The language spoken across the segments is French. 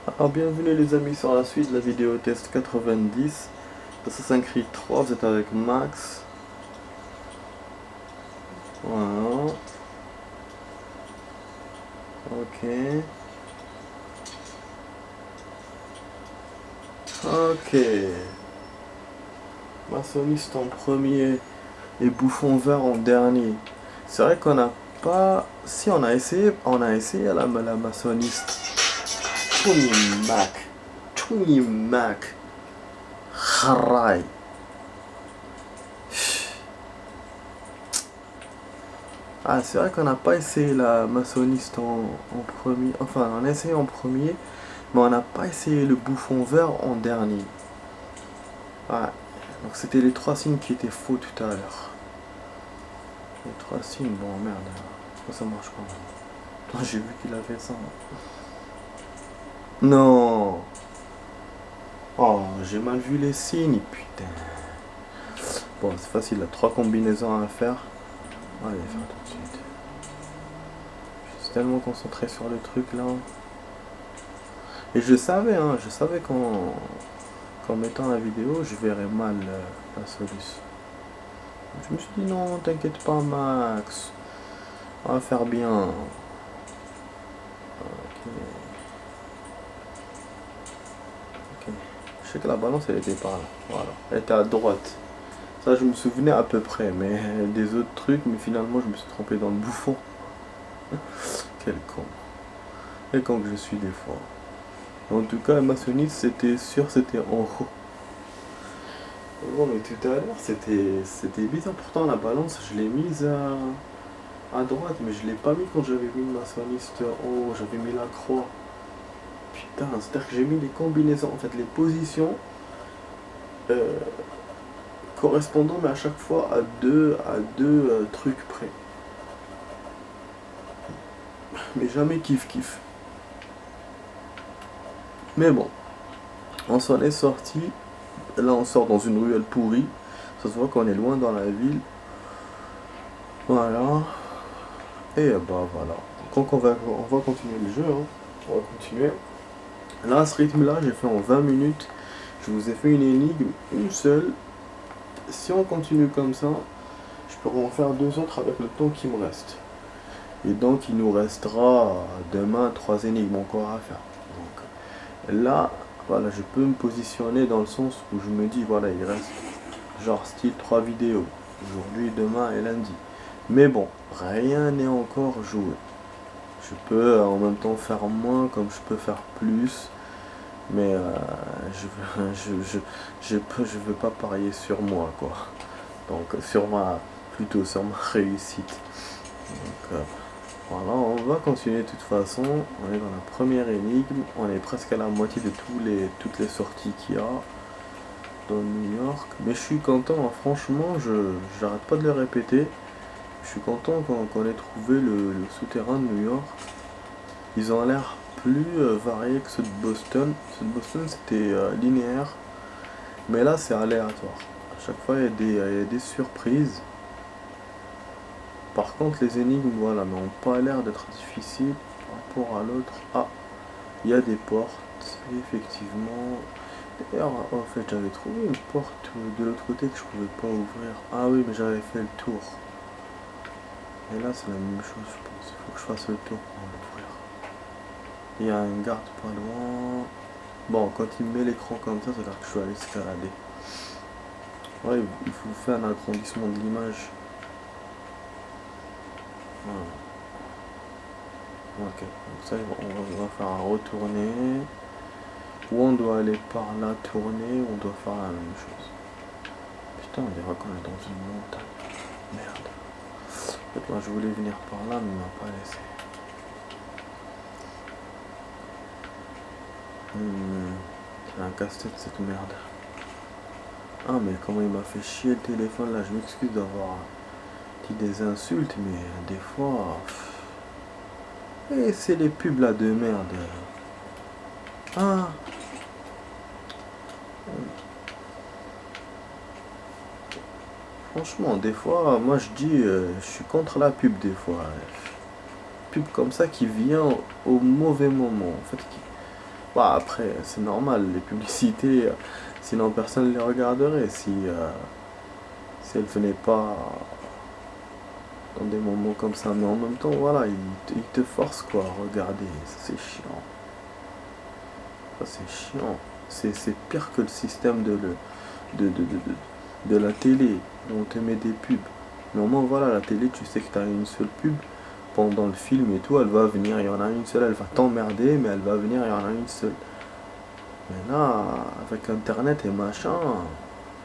Alors bienvenue les amis sur la suite de la vidéo test 90 d'Assassin's Creed 3, vous êtes avec Max. Voilà. Ok. Ok. Maçonniste en premier et Bouffon vert en dernier. C'est vrai qu'on n'a pas... Si on a essayé la maçonniste. Tony Mac. Tony Mac. Harai. Ah, c'est vrai qu'on n'a pas essayé la maçonniste en premier. Enfin, on a essayé en premier, mais on n'a pas essayé le bouffon vert en dernier. Ouais. Donc c'était les trois signes qui étaient faux tout à l'heure. Les trois signes, bon merde. Pourquoi ça marche pas? J'ai vu qu'il a fait ça. Non. Oh, j'ai mal vu les signes, putain. Bon, c'est facile, il a trois combinaisons à faire. On va les faire tout de suite. Je suis tellement concentré sur le truc là. Et je savais qu'en mettant la vidéo, je verrais mal la solution. Je me suis dit non, t'inquiète pas Max, on va faire bien. Ok. Ok. Je sais que la balance elle était par là, voilà. Elle était à droite. Ça je me souvenais à peu près, mais des autres trucs, mais finalement je me suis trompé dans le bouffon. Quel con. Quel con que je suis des fois. En tout cas, maçonniste, c'était sûr, c'était en haut. Bon, mais tout à l'heure, c'était bizarre. Pourtant, la balance, je l'ai mise à droite, mais je l'ai pas mis quand j'avais mis le maçonniste en haut. J'avais mis la croix. Putain, c'est-à-dire que j'ai mis les combinaisons, en fait, les positions euh, correspondant, mais à chaque fois à deux trucs près. Mais jamais kiff-kiff. Mais bon, on s'en est sorti. Là, on sort dans une ruelle pourrie. Ça se voit qu'on est loin dans la ville. Voilà. Et bah voilà. Donc on va continuer le jeu. Hein. On va continuer. Là, à ce rythme-là, j'ai fait en 20 minutes. Je vous ai fait une énigme, une seule. Si on continue comme ça, je pourrais en faire deux autres avec le temps qui me reste. Et donc, il nous restera demain 3 énigmes encore à faire. Donc là, voilà, je peux me positionner dans le sens où je me dis, voilà, il reste genre style 3 vidéos. Aujourd'hui, demain et lundi. Mais bon, rien n'est encore joué. Je peux en même temps faire moins comme je peux faire plus. Mais je veux pas parier sur moi quoi. Donc plutôt sur ma réussite. Donc voilà, on va continuer de toute façon. On est dans la première énigme. On est presque à la moitié de toutes les sorties qu'il y a dans New York. Mais je suis content, hein. Franchement, j'arrête pas de le répéter. Je suis content qu'on ait trouvé le souterrain de New York. Ils ont l'air plus variés que ceux de Boston. Ceux de Boston c'était linéaire, mais là c'est aléatoire. À chaque fois il y a des surprises. Par contre les énigmes voilà, n'ont pas l'air d'être difficiles par rapport à l'autre. Ah, il y a des portes, effectivement. D'ailleurs, en fait j'avais trouvé une porte de l'autre côté que je pouvais pas ouvrir. Ah oui, mais j'avais fait le tour. Et là c'est la même chose je pense. Il faut que je fasse le tour pour l'ouvrir. Il y a un garde pas loin. Bon, quand il met l'écran comme ça veut dire que je suis allé escalader. Ouais, il faut faire un agrandissement de l'image. Voilà. Ok, donc ça, on va faire un retourner. Ou on doit aller par là, tourner, ou on doit faire la même chose. Putain, on dirait qu'on est dans une montagne. Merde. En fait, moi, je voulais venir par là, mais il m'a pas laissé. C'est un casse-tête cette merde. Ah mais comment il m'a fait chier le téléphone là, je m'excuse d'avoir dit des insultes, mais des fois... Et c'est les pubs là de merde. Ah. Franchement, des fois, moi je dis, je suis contre la pub des fois. Pub comme ça qui vient au mauvais moment. En fait, Bah, après, c'est normal, les publicités, sinon personne ne les regarderait si elles venaient pas dans des moments comme ça. Mais en même temps, voilà, ils te forcent quoi à regarder. Ça, c'est chiant. Ça, c'est chiant. C'est pire que le système de la télé, où on te met des pubs. Mais au moins, voilà, la télé, tu sais que tu as une seule pub pendant le film et tout, elle va venir, il y en a une seule, elle va t'emmerder, mais elle va venir, il y en a une seule. Mais là, avec internet et machin,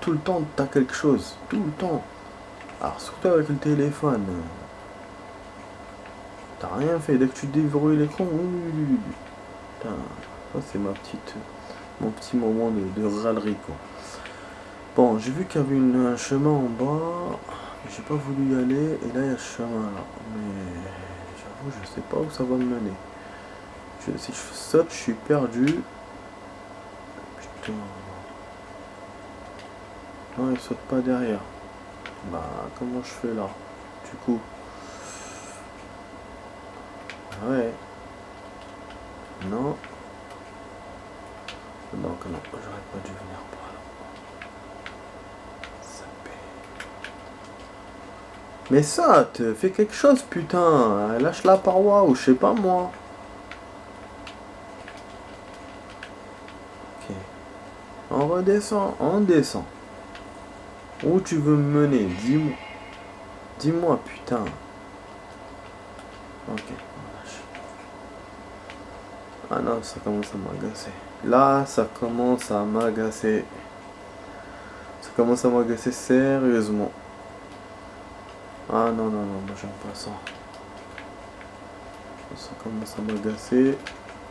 tout le temps t'as quelque chose, tout le temps. Alors surtout avec le téléphone, t'as rien fait, dès que tu déverrouilles l'écran, putain, ça c'est mon petit moment de râlerie quoi. Bon, j'ai vu qu'il y avait un chemin en bas, j'ai pas voulu y aller, et là il y a ce chemin là, mais j'avoue je sais pas où ça va me mener. Si je saute, je suis perdu. Putain. Non, il saute pas derrière. Bah, comment je fais là? Du coup. Ouais. Non. Donc non, j'aurais pas dû venir par là. Ça paie. Mais saute, fais quelque chose, putain. Lâche la paroi ou je sais pas moi. Ok. On redescend, on descend. Où tu veux me mener? Dis-moi. Dis-moi, putain. Ok, on lâche. Ah non, ça commence à m'agacer. Là, ça commence à m'agacer. Ça commence à m'agacer sérieusement. Ah non, non, non, moi j'aime pas ça. Ça commence à m'agacer.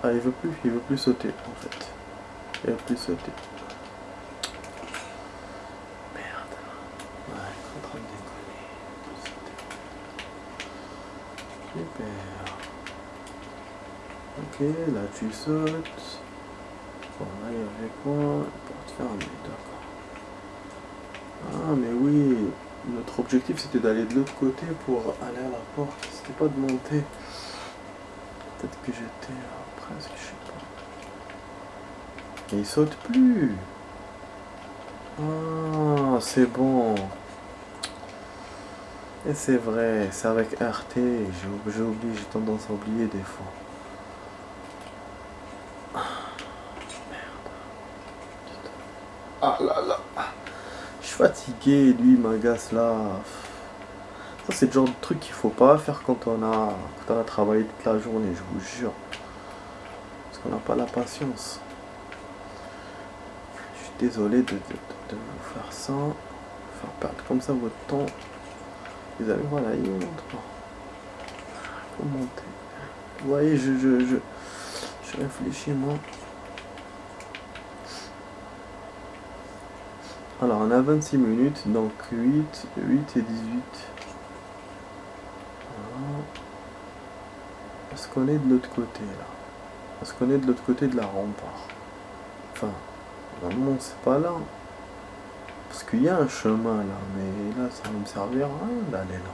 Ah, il veut plus sauter en fait. Il veut plus sauter. Merde. Ouais, il est en train de déconner. Super. Ok, là tu sautes. Bon, là il y avait quoi? Porte fermée, d'accord. Ah, mais oui. Notre objectif c'était d'aller de l'autre côté pour aller à la porte. C'était pas de monter. Peut-être que j'étais presque, je sais pas. Et il saute plus. Ah, c'est bon. Et c'est vrai, c'est avec RT. J'ai oublié, j'ai tendance à oublier des fois. Ah là là. Je suis fatigué, lui il m'agace là. Ça c'est le genre de truc qu'il faut pas faire quand on a travaillé toute la journée, je vous jure. Parce qu'on n'a pas la patience. Je suis désolé de vous faire ça. Faire perdre comme ça votre temps. Les amis, voilà, il monte pas. Faut monter. Vous voyez, je réfléchis moi. Alors on a 26 minutes, donc 8 et 18. Voilà. Est-ce qu'on est de l'autre côté là? Est-ce qu'on est de l'autre côté de la rempart? Enfin, normalement c'est pas là. Parce qu'il y a un chemin là, mais là ça va me servir à rien d'aller là.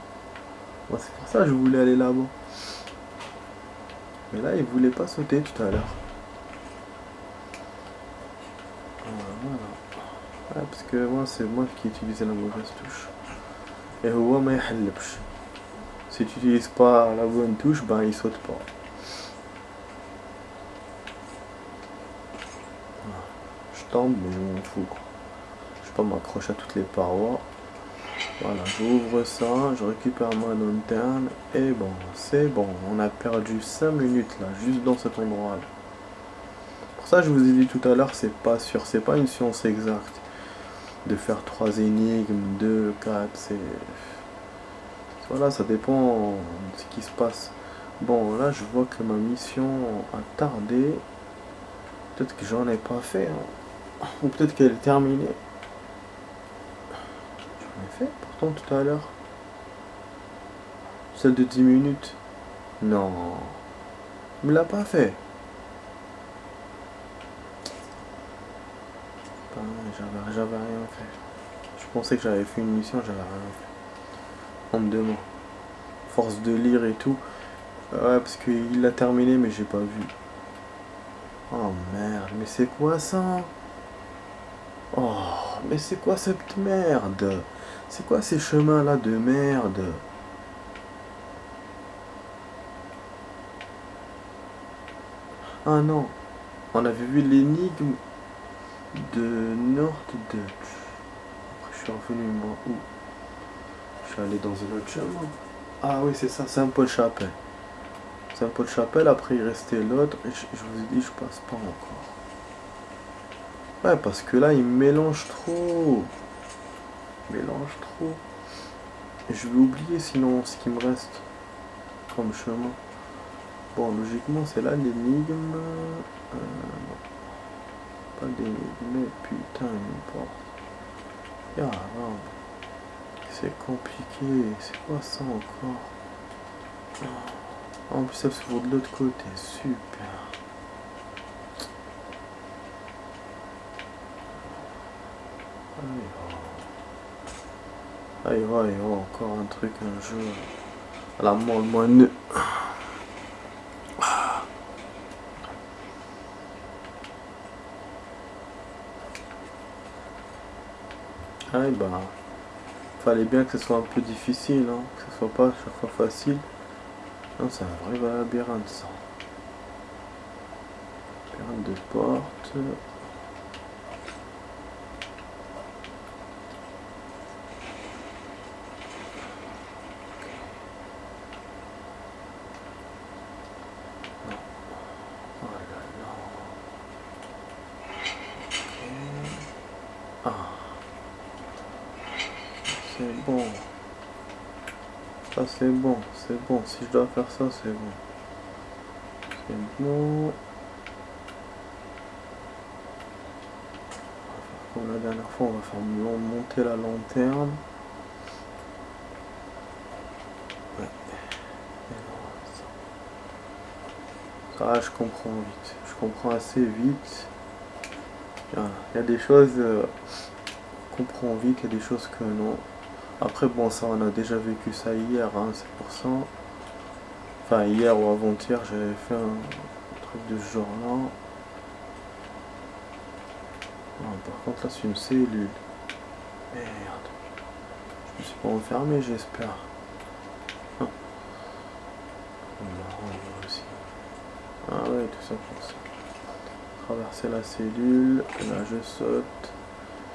Moi c'est pour ça que je voulais aller là-bas. Mais là il voulait pas sauter tout à l'heure. Voilà. Ouais, parce que moi c'est moi qui utilisais la mauvaise touche. Et هو ما يحلبش. Si tu n'utilises pas la bonne touche, ben il saute pas. Je tombe mais je m'en fous quoi. Je peux m'accrocher à toutes les parois. Voilà, j'ouvre ça, je récupère ma lanterne et bon, c'est bon. On a perdu 5 minutes là, juste dans cet endroit là. Pour ça je vous ai dit tout à l'heure, c'est pas sûr, c'est pas une science exacte. De faire 3 énigmes, 2, 4, c'est... Voilà, ça dépend de ce qui se passe. Bon, là, je vois que ma mission a tardé. Peut-être que j'en ai pas fait. Hein. Ou peut-être qu'elle est terminée. J'en ai fait pourtant tout à l'heure. Celle de 10 minutes. Non. Il me l'a pas fait. J'avais rien fait. Je pensais que j'avais fait une mission, j'avais rien fait. On me demande. Force de lire et tout. Ouais, parce qu'il l'a terminé, mais j'ai pas vu. Oh merde, mais c'est quoi ça? Oh, mais c'est quoi cette merde? C'est quoi ces chemins-là de merde? Ah non, on avait vu l'énigme de North Dutch. Après, je suis revenu, moi, où? Je suis allé dans un autre chemin. Ah oui, c'est ça, Saint-Paul-Chapelle. Saint-Paul-Chapelle, après il restait l'autre, et je vous ai dit, je passe pas encore. Ouais, parce que là, il mélange trop. Il mélange trop. Et je vais oublier sinon ce qui me reste comme chemin. Bon, logiquement, c'est là l'énigme. Non, pas l'énigme, mais putain, une porte. Ah, non. C'est compliqué. C'est quoi ça encore? En plus, ça s'ouvre de l'autre côté. Super. Allez, encore un truc, un jeu. À la moine. Allez, bah. Fallait bien que ce soit un peu difficile, hein. Que ce soit pas à chaque fois facile. Non, c'est un vrai labyrinthe, ça. Labyrinthe de porte. C'est bon. Ça c'est bon, c'est bon. Si je dois faire ça, c'est bon. C'est bon. Comme la dernière fois, on va faire monter la lanterne. Ouais. Ça, je comprends vite. Je comprends assez vite. Il y a des choses qu'on comprend vite, il y a des choses que non. Après, bon, ça, on a déjà vécu ça hier, hein, c'est pour ça. Enfin, hier ou avant-hier, j'avais fait un truc de ce genre-là. Par contre, là, c'est une cellule. Merde. Je me suis pas enfermé, j'espère. Ah. Aussi. Ah ouais, tout ça pour ça. Traverser la cellule. Là, je saute.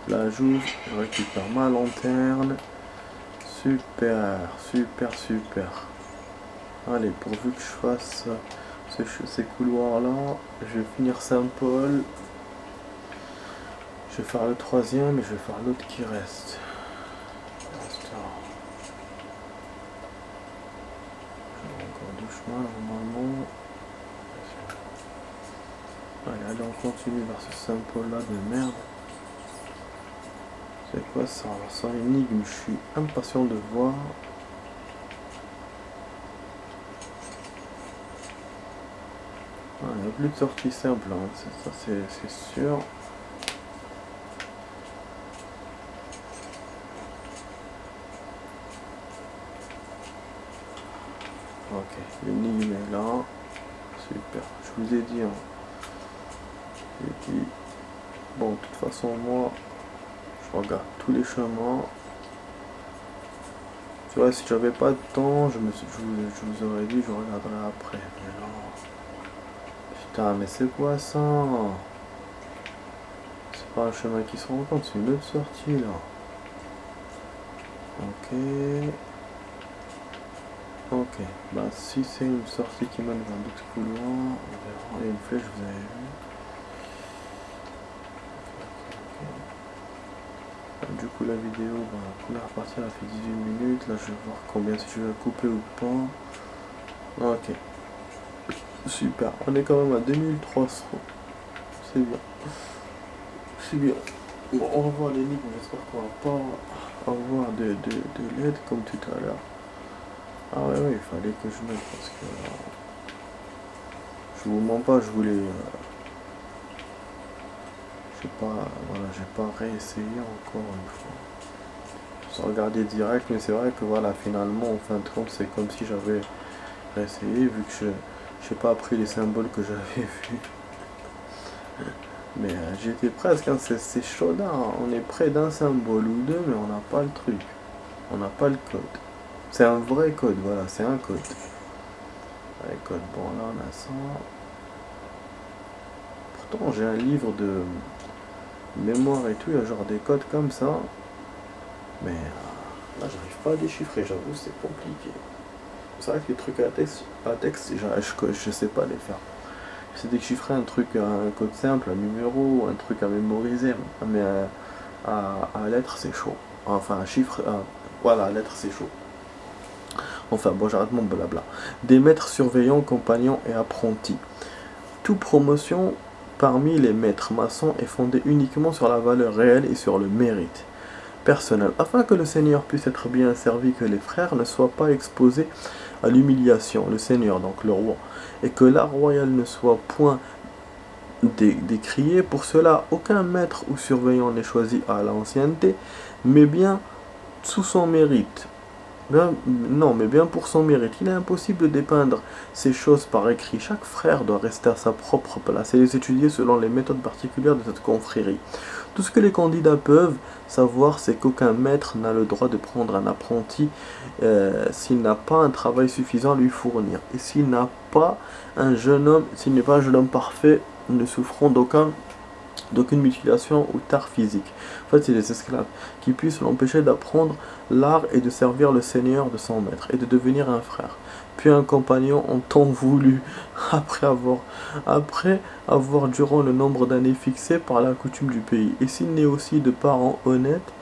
Là, j'ouvre. Je récupère ma lanterne. Super, super, super. Allez, pourvu que je fasse ces couloirs-là, je vais finir Saint-Paul. Je vais faire le troisième et je vais faire l'autre qui reste. J'ai encore deux chemins normalement. Allez, on continue vers ce Saint-Paul-là de merde. C'est quoi ça? C'est une énigme, je suis impatient de voir. Il n'y a plus de sortie simple, hein. Ça c'est sûr. Ok, l'énigme est là. Super, je vous ai dit. Hein. J'ai dit. Bon, de toute façon, moi, je regarde tous les chemins. Tu vois, si j'avais pas de temps, je vous aurais dit, je regarderai après. Mais non. Putain, mais c'est quoi ça? C'est pas un chemin qui se rencontre, c'est une autre sortie là. Ok. Ok. Bah si c'est une sortie qui mène vers d'autres couloirs, on verra. Il y a une flèche, vous avez vu. Du coup la vidéo, la première partie elle a fait 18 minutes. Là je vais voir combien si je vais couper ou pas. Ok. Super. On est quand même à 2300. C'est bien. C'est bien. Bon, on va voir l'énigme, j'espère qu'on va pas avoir de l'aide comme tout à l'heure. Ah ouais, il fallait que je mette parce que je vous mens pas, je voulais j'ai pas réessayé encore une fois. Sans regarder direct, mais c'est vrai que voilà, finalement en fin de compte c'est comme si j'avais réessayé vu que j'ai pas appris les symboles que j'avais vus. Mais j'étais presque, hein, c'est chaud, hein. On est près d'un symbole ou deux, mais on n'a pas le truc. On n'a pas le code. C'est un vrai code, voilà, c'est un code. Ouais, code, bon là on a ça. Pourtant j'ai un livre de mémoire et tout, il y a genre des codes comme ça. Mais là j'arrive pas à déchiffrer, j'avoue c'est compliqué. C'est vrai que les trucs à texte je sais pas les faire. C'est déchiffrer un truc, un code simple, un numéro, un truc à mémoriser, mais à lettres c'est chaud. Enfin un chiffre, voilà, à lettres c'est chaud. Enfin bon, j'arrête mon blabla. Des maîtres surveillants, compagnons et apprentis. Toute promotion parmi les maîtres maçons est fondée uniquement sur la valeur réelle et sur le mérite personnel, afin que le Seigneur puisse être bien servi, que les frères ne soient pas exposés à l'humiliation, le Seigneur, donc le roi, et que l'art royal ne soit point décrié. Pour cela, aucun maître ou surveillant n'est choisi à l'ancienneté, mais bien sous son mérite. Non, mais bien pour son mérite. Il est impossible de dépeindre ces choses par écrit. Chaque frère doit rester à sa propre place et les étudier selon les méthodes particulières de cette confrérie. Tout ce que les candidats peuvent savoir, c'est qu'aucun maître n'a le droit de prendre un apprenti s'il n'a pas un travail suffisant à lui fournir. Et s'il n'a pas un jeune homme, s'il n'est pas un jeune homme parfait, ne souffrant d'aucune mutilation ou tare physique. En fait, c'est des esclaves qui puissent l'empêcher d'apprendre l'art et de servir le Seigneur de son maître et de devenir un frère, puis un compagnon en temps voulu, après avoir durant le nombre d'années fixé par la coutume du pays. Et s'il n'est aussi de parents honnêtes,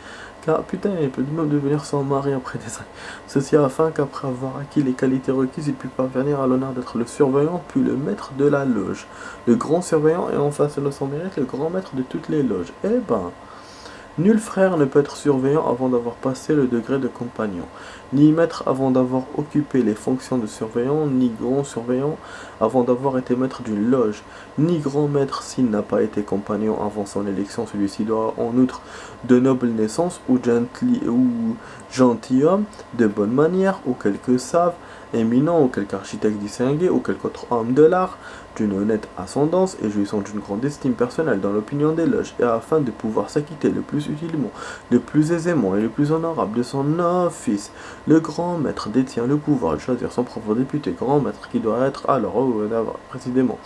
car putain, il peut même devenir son mari après des années. Ceci afin qu'après avoir acquis les qualités requises, il puisse parvenir à l'honneur d'être le surveillant, puis le maître de la loge. Le grand surveillant et enfin selon son mérite, le grand maître de toutes les loges. Eh ben, nul frère ne peut être surveillant avant d'avoir passé le degré de compagnon, ni maître avant d'avoir occupé les fonctions de surveillant, ni grand surveillant avant d'avoir été maître d'une loge, ni grand maître s'il n'a pas été compagnon avant son élection. Celui-ci doit en outre de noble naissance ou gentilhomme, de bonne manière, ou quelque save, éminent, ou quelque architecte distingué, ou quelque autre homme de l'art, d'une honnête ascendance et jouissant d'une grande estime personnelle dans l'opinion des loges, et afin de pouvoir s'acquitter le plus utilement, le plus aisément et le plus honorable de son office. Le grand maître détient le pouvoir de choisir son propre député, grand maître qui doit être alors d'avoir précisément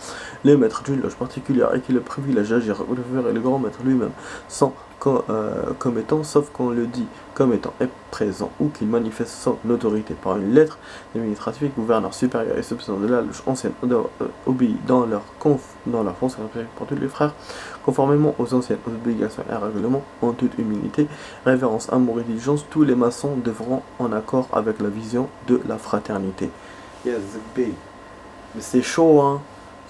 le maître d'une loge particulière et qui le privilège d'agir le grand maître lui-même sans comme étant, sauf qu'on le dit comme étant est présent ou qu'il manifeste son autorité par une lettre administrative, gouverneur supérieur et substitut de la loge ancienne obéit dans leur fonction pour tous les frères, conformément aux anciennes obligations et règlements, en toute humilité, révérence, amour et diligence, tous les maçons devront en accord avec la vision de la fraternité. Yes, babe. Mais c'est chaud, hein.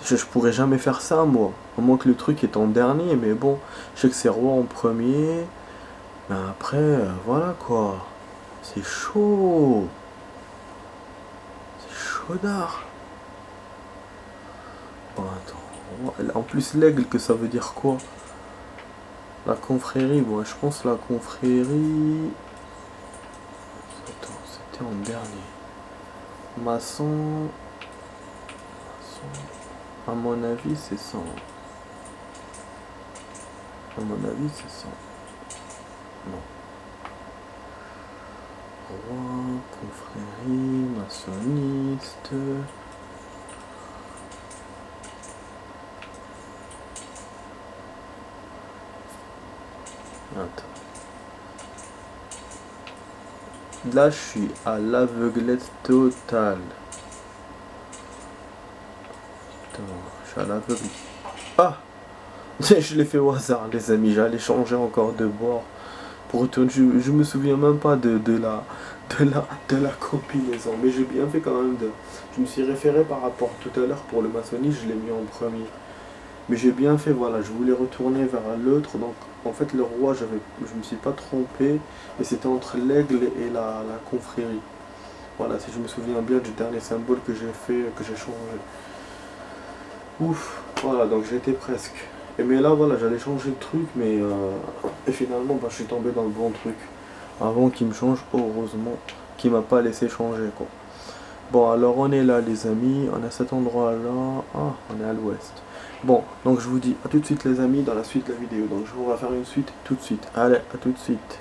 Je pourrais jamais faire ça, moi. Au moins que le truc est en dernier, mais bon, je sais que c'est roi en premier. Mais après, voilà quoi. C'est chaud. C'est chaudard. Bon, attends. En plus, l'aigle, que ça veut dire quoi? La confrérie, bon, je pense la confrérie. Attends, c'était en dernier. Maçon. À mon avis, c'est ça. À mon avis, c'est ça. Non. Roi, confrérie, maçonniste. Attends. Là, je suis à l'aveuglette totale. Attends, je suis à l'aveugle. Ah! Je l'ai fait au hasard, les amis. J'allais changer encore de bord. Pour retourner. Je me souviens même pas de la combinaison. Mais j'ai bien fait quand même de. Je me suis référé par rapport tout à l'heure pour le maçonnisme, je l'ai mis en premier. Mais j'ai bien fait, voilà, je voulais retourner vers l'autre, donc en fait le roi, je me suis pas trompé, mais c'était entre l'aigle et la confrérie. Voilà, si je me souviens bien du dernier symbole que j'ai fait, que j'ai changé. Ouf, voilà, donc j'étais presque. Mais là, voilà, j'allais changer de truc, mais et finalement, bah, je suis tombé dans le bon truc. Avant qu'il me change, heureusement, qu'il m'a pas laissé changer, quoi. Bon, alors on est là, les amis, on est à cet endroit-là. Ah, on est à l'ouest. Bon, donc je vous dis à tout de suite les amis dans la suite de la vidéo. Donc je vous vais faire une suite tout de suite. Allez, à tout de suite.